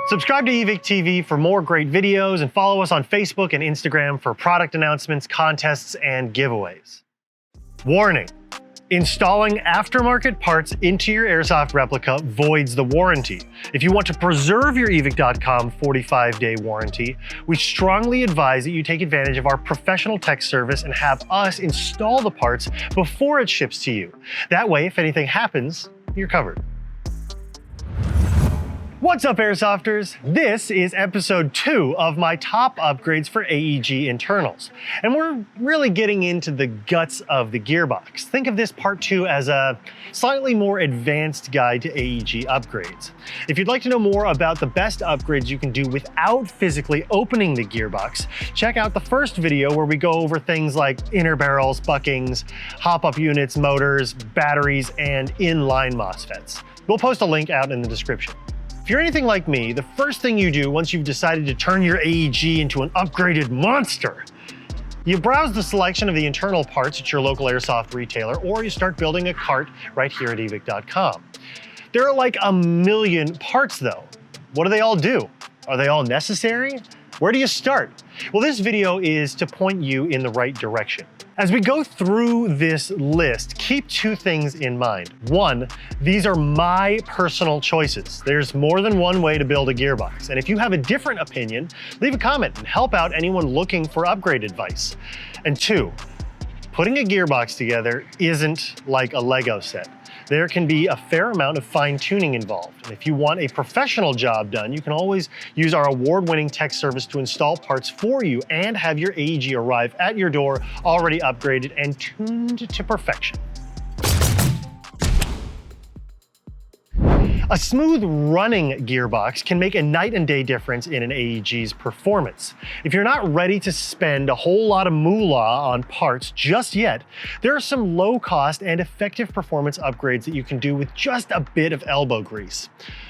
Subscribe to Evike TV for more great videos and follow us on Facebook and Instagram for product announcements, contests, and giveaways. Warning: installing aftermarket parts into your Airsoft replica voids the warranty. If you want to preserve your Evike.com 45-day warranty, we strongly advise that you take advantage of our professional tech service and have us install the parts before it ships to you. That way, if anything happens, you're covered. What's up, Airsofters? This is episode 2 of my top upgrades for AEG internals. And we're really getting into the guts of the gearbox. Think of this part 2 as a slightly more advanced guide to AEG upgrades. If you'd like to know more about the best upgrades you can do without physically opening the gearbox, check out the first video where we go over things like inner barrels, buckings, hop-up units, motors, batteries, and inline MOSFETs. We'll post a link out in the description. If you're anything like me, the first thing you do once you've decided to turn your AEG into an upgraded monster, you browse the selection of the internal parts at your local Airsoft retailer, or you start building a cart right here at Evike.com. There are like a million parts though. What do they all do? Are they all necessary? Where do you start? Well, this video is to point you in the right direction. As we go through this list, keep 2 things in mind. 1, these are my personal choices. There's more than one way to build a gearbox. And if you have a different opinion, leave a comment and help out anyone looking for upgrade advice. And 2, putting a gearbox together isn't like a Lego set. There can be a fair amount of fine-tuning involved. And if you want a professional job done, you can always use our award-winning tech service to install parts for you and have your AEG arrive at your door already upgraded and tuned to perfection. A smooth running gearbox can make a night and day difference in an AEG's performance. If you're not ready to spend a whole lot of moolah on parts just yet, there are some low-cost and effective performance upgrades that you can do with just a bit of elbow grease.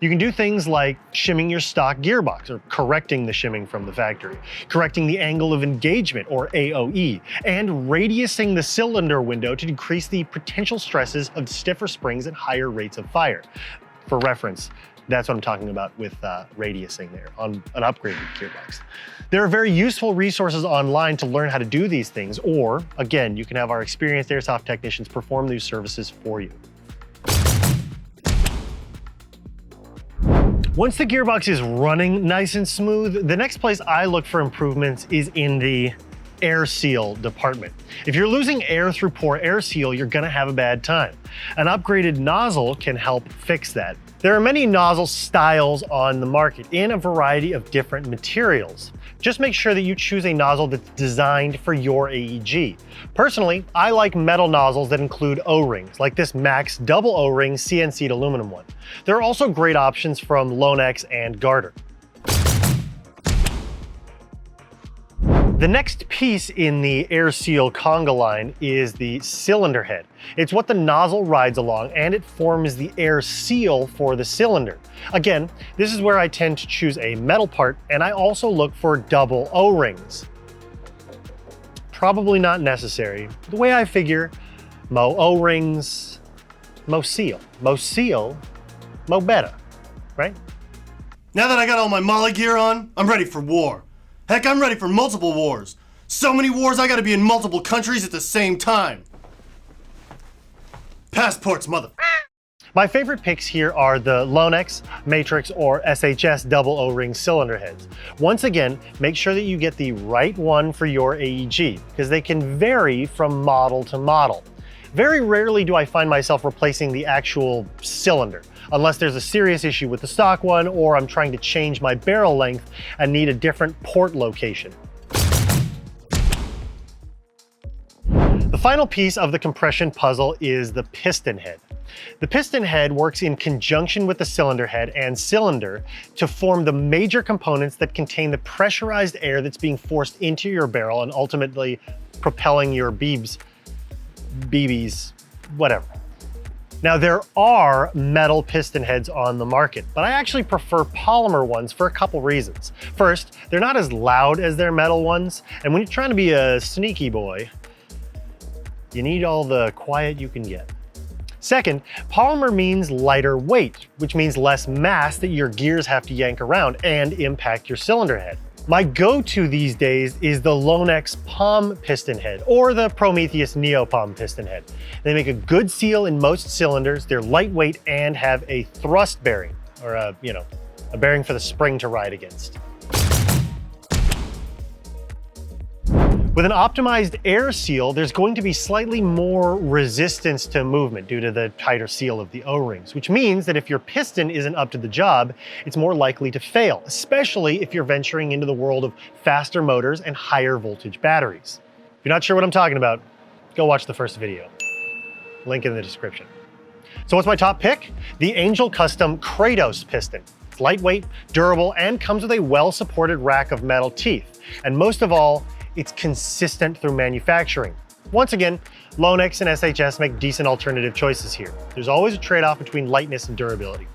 You can do things like shimming your stock gearbox, or correcting the shimming from the factory, correcting the angle of engagement, or AOE, and radiusing the cylinder window to decrease the potential stresses of stiffer springs and higher rates of fire. For reference, that's what I'm talking about with radiusing there on an upgraded gearbox. There are very useful resources online to learn how to do these things, or again, you can have our experienced Airsoft technicians perform these services for you. Once the gearbox is running nice and smooth, the next place I look for improvements is in the air seal department. If you're losing air through poor air seal, you're gonna have a bad time. An upgraded nozzle can help fix that. There are many nozzle styles on the market in a variety of different materials. Just make sure that you choose a nozzle that's designed for your AEG. Personally, I like metal nozzles that include O-rings, like this Max double O-ring CNC'd aluminum one. There are also great options from Lonex and Garter. The next piece in the air seal conga line is the cylinder head. It's what the nozzle rides along, and it forms the air seal for the cylinder. Again, this is where I tend to choose a metal part, and I also look for double O-rings. Probably not necessary. The way I figure, mo O-rings, mo seal. Mo seal, mo better, right? Now that I got all my molly gear on, I'm ready for war. Heck, I'm ready for multiple wars. So many wars, I gotta be in multiple countries at the same time. Passports, mother. My favorite picks here are the Lonex, Matrix, or SHS double O-ring cylinder heads. Once again, make sure that you get the right one for your AEG, because they can vary from model to model. Very rarely do I find myself replacing the actual cylinder, unless there's a serious issue with the stock one, or I'm trying to change my barrel length and need a different port location. The final piece of the compression puzzle is the piston head. The piston head works in conjunction with the cylinder head and cylinder to form the major components that contain the pressurized air that's being forced into your barrel and ultimately propelling your BBs, whatever. Now, there are metal piston heads on the market, but I actually prefer polymer ones for a couple reasons. First, they're not as loud as their metal ones, and when you're trying to be a sneaky boy, you need all the quiet you can get. Second, polymer means lighter weight, which means less mass that your gears have to yank around and impact your cylinder head. My go-to these days is the Lonex Palm piston head or the Prometheus Neopalm piston head. They make a good seal in most cylinders, they're lightweight and have a thrust bearing, or a bearing for the spring to ride against. With an optimized air seal, there's going to be slightly more resistance to movement due to the tighter seal of the O-rings, which means that if your piston isn't up to the job, it's more likely to fail, especially if you're venturing into the world of faster motors and higher voltage batteries. If you're not sure what I'm talking about, go watch the first video. Link in the description. So what's my top pick? The Angel Custom Kratos piston. It's lightweight, durable, and comes with a well-supported rack of metal teeth. And most of all, it's consistent through manufacturing. Once again, Lonex and SHS make decent alternative choices here. There's always a trade-off between lightness and durability.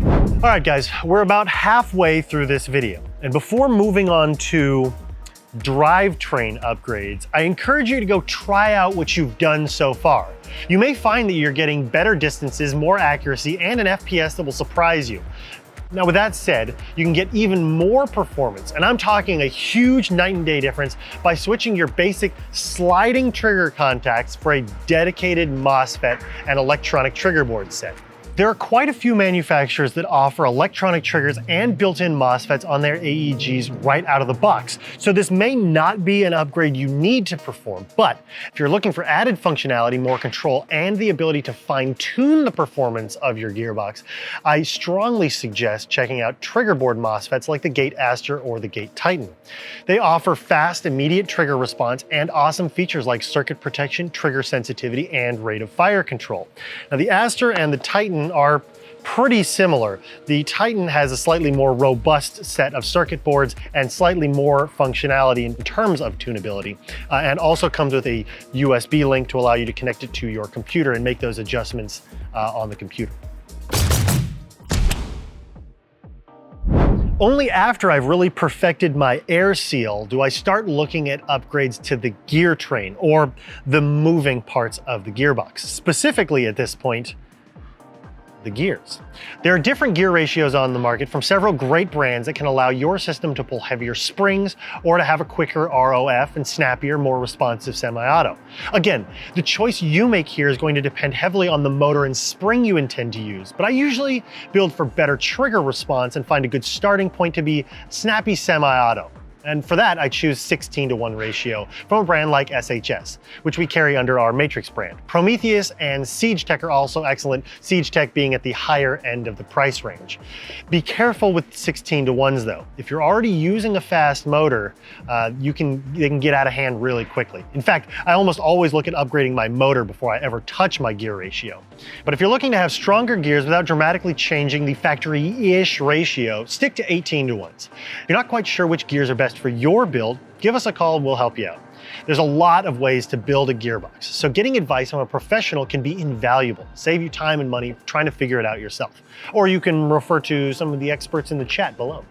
All right, guys, we're about halfway through this video. And before moving on to drivetrain upgrades, I encourage you to go try out what you've done so far. You may find that you're getting better distances, more accuracy, and an FPS that will surprise you. Now, with that said, you can get even more performance, and I'm talking a huge night and day difference by switching your basic sliding trigger contacts for a dedicated MOSFET and electronic trigger board set. There are quite a few manufacturers that offer electronic triggers and built-in MOSFETs on their AEGs right out of the box. So this may not be an upgrade you need to perform, but if you're looking for added functionality, more control, and the ability to fine-tune the performance of your gearbox, I strongly suggest checking out Triggerboard MOSFETs like the Gate Aster or the Gate Titan. They offer fast, immediate trigger response and awesome features like circuit protection, trigger sensitivity, and rate of fire control. Now, the Aster and the Titan are pretty similar. The Titan has a slightly more robust set of circuit boards and slightly more functionality in terms of tunability, and also comes with a USB link to allow you to connect it to your computer and make those adjustments on the computer. Only after I've really perfected my air seal do I start looking at upgrades to the gear train, or the moving parts of the gearbox. Specifically at this point, the gears. There are different gear ratios on the market from several great brands that can allow your system to pull heavier springs or to have a quicker ROF and snappier, more responsive semi-auto. Again, the choice you make here is going to depend heavily on the motor and spring you intend to use, but I usually build for better trigger response and find a good starting point to be snappy semi-auto. And for that, I choose 16:1 ratio from a brand like SHS, which we carry under our Matrix brand. Prometheus and SiegeTech are also excellent, SiegeTech being at the higher end of the price range. Be careful with 16:1s though. If you're already using a fast motor, they can get out of hand really quickly. In fact, I almost always look at upgrading my motor before I ever touch my gear ratio. But if you're looking to have stronger gears without dramatically changing the factory-ish ratio, stick to 18:1s. If you're not quite sure which gears are best for your build, give us a call and we'll help you out. There's a lot of ways to build a gearbox, so getting advice from a professional can be invaluable. Save you time and money trying to figure it out yourself. Or you can refer to some of the experts in the chat below.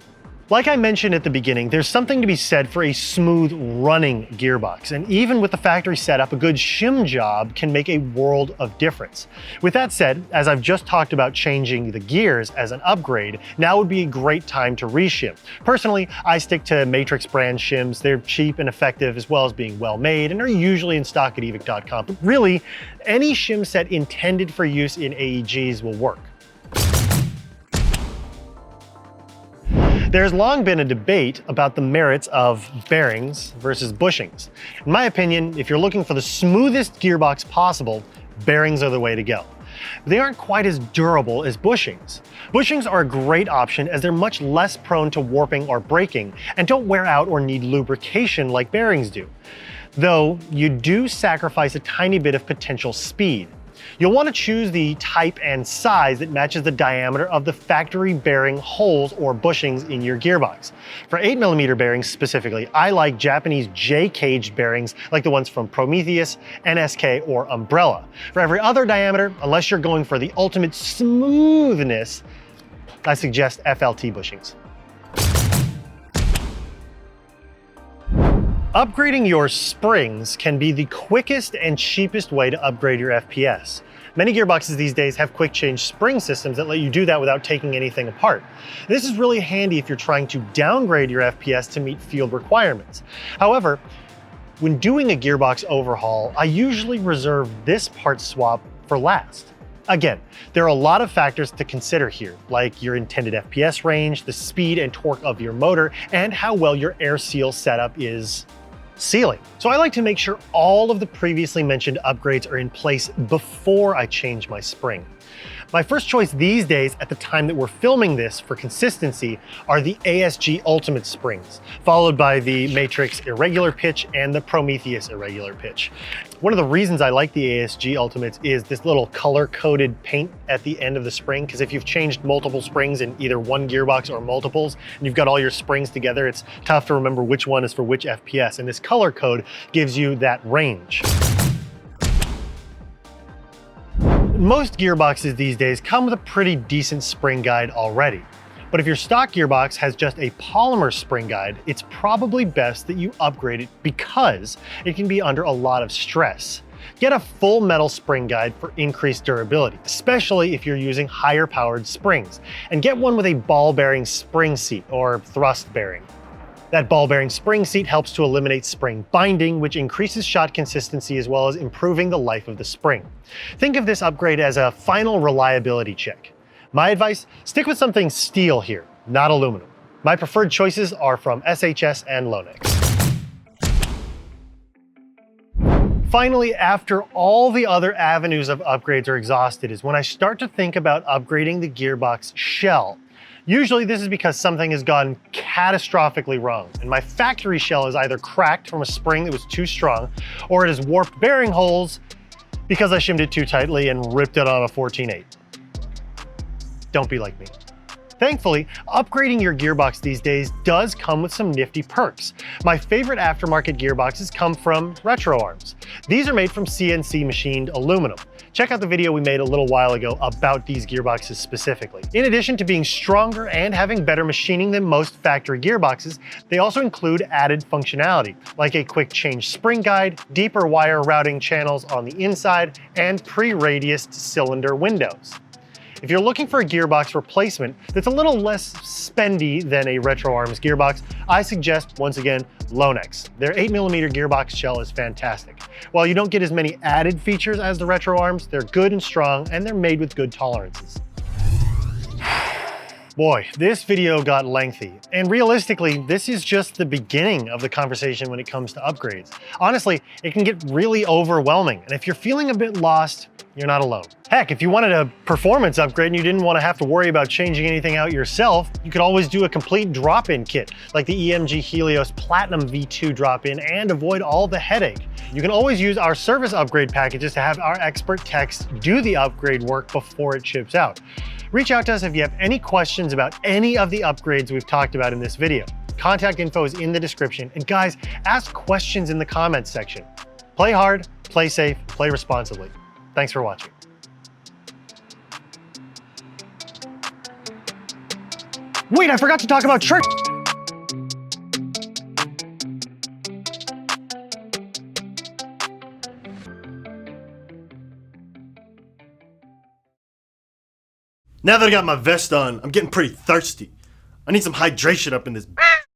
Like I mentioned at the beginning, there's something to be said for a smooth running gearbox, and even with the factory setup, a good shim job can make a world of difference. With that said, as I've just talked about changing the gears as an upgrade, now would be a great time to reshim. Personally, I stick to Matrix brand shims. They're cheap and effective as well as being well made and are usually in stock at Evike.com. But really, any shim set intended for use in AEGs will work. There's long been a debate about the merits of bearings versus bushings. In my opinion, if you're looking for the smoothest gearbox possible, bearings are the way to go. They aren't quite as durable as bushings. Bushings are a great option as they're much less prone to warping or breaking and don't wear out or need lubrication like bearings do. Though you do sacrifice a tiny bit of potential speed. You'll want to choose the type and size that matches the diameter of the factory bearing holes or bushings in your gearbox. For 8mm bearings specifically, I like Japanese J-caged bearings like the ones from Prometheus, NSK, or Umbrella. For every other diameter, unless you're going for the ultimate smoothness, I suggest FLT bushings. Upgrading your springs can be the quickest and cheapest way to upgrade your FPS. Many gearboxes these days have quick change spring systems that let you do that without taking anything apart. This is really handy if you're trying to downgrade your FPS to meet field requirements. However, when doing a gearbox overhaul, I usually reserve this part swap for last. Again, there are a lot of factors to consider here, like your intended FPS range, the speed and torque of your motor, and how well your air seal setup is sealing. So I like to make sure all of the previously mentioned upgrades are in place before I change my spring. My first choice these days, at the time that we're filming this for consistency, are the ASG Ultimate Springs, followed by the Matrix Irregular Pitch and the Prometheus Irregular Pitch. One of the reasons I like the ASG Ultimates is this little color-coded paint at the end of the spring, because if you've changed multiple springs in either one gearbox or multiples, and you've got all your springs together, it's tough to remember which one is for which FPS, and this color code gives you that range. Most gearboxes these days come with a pretty decent spring guide already. But if your stock gearbox has just a polymer spring guide, it's probably best that you upgrade it because it can be under a lot of stress. Get a full metal spring guide for increased durability, especially if you're using higher powered springs. And get one with a ball bearing spring seat or thrust bearing. That ball bearing spring seat helps to eliminate spring binding, which increases shot consistency as well as improving the life of the spring. Think of this upgrade as a final reliability check. My advice, stick with something steel here, not aluminum. My preferred choices are from SHS and Lonex. Finally, after all the other avenues of upgrades are exhausted is when I start to think about upgrading the gearbox shell. Usually this is because something has gone catastrophically wrong, and my factory shell is either cracked from a spring that was too strong, or it has warped bearing holes because I shimmed it too tightly and ripped it on a 14/8. Don't be like me. Thankfully, upgrading your gearbox these days does come with some nifty perks. My favorite aftermarket gearboxes come from retro arms. These are made from CNC machined aluminum. Check out the video we made a little while ago about these gearboxes specifically. In addition to being stronger and having better machining than most factory gearboxes, they also include added functionality, like a quick change spring guide, deeper wire routing channels on the inside, and pre-radiused cylinder windows. If you're looking for a gearbox replacement that's a little less spendy than a Retro Arms gearbox, I suggest, once again, Lonex. Their 8mm gearbox shell is fantastic. While you don't get as many added features as the Retro Arms, they're good and strong, and they're made with good tolerances. Boy, this video got lengthy, and realistically, this is just the beginning of the conversation when it comes to upgrades. Honestly, it can get really overwhelming, and if you're feeling a bit lost, you're not alone. Heck, if you wanted a performance upgrade and you didn't want to have to worry about changing anything out yourself, you could always do a complete drop-in kit, like the EMG Helios Platinum V2 drop-in, and avoid all the headache. You can always use our service upgrade packages to have our expert techs do the upgrade work before it ships out. Reach out to us if you have any questions about any of the upgrades we've talked about in this video. Contact info is in the description, and guys, ask questions in the comments section. Play hard, play safe, play responsibly. Thanks for watching. Wait, I forgot to talk about Trigger. Now that I got my vest on, I'm getting pretty thirsty. I need some hydration up in this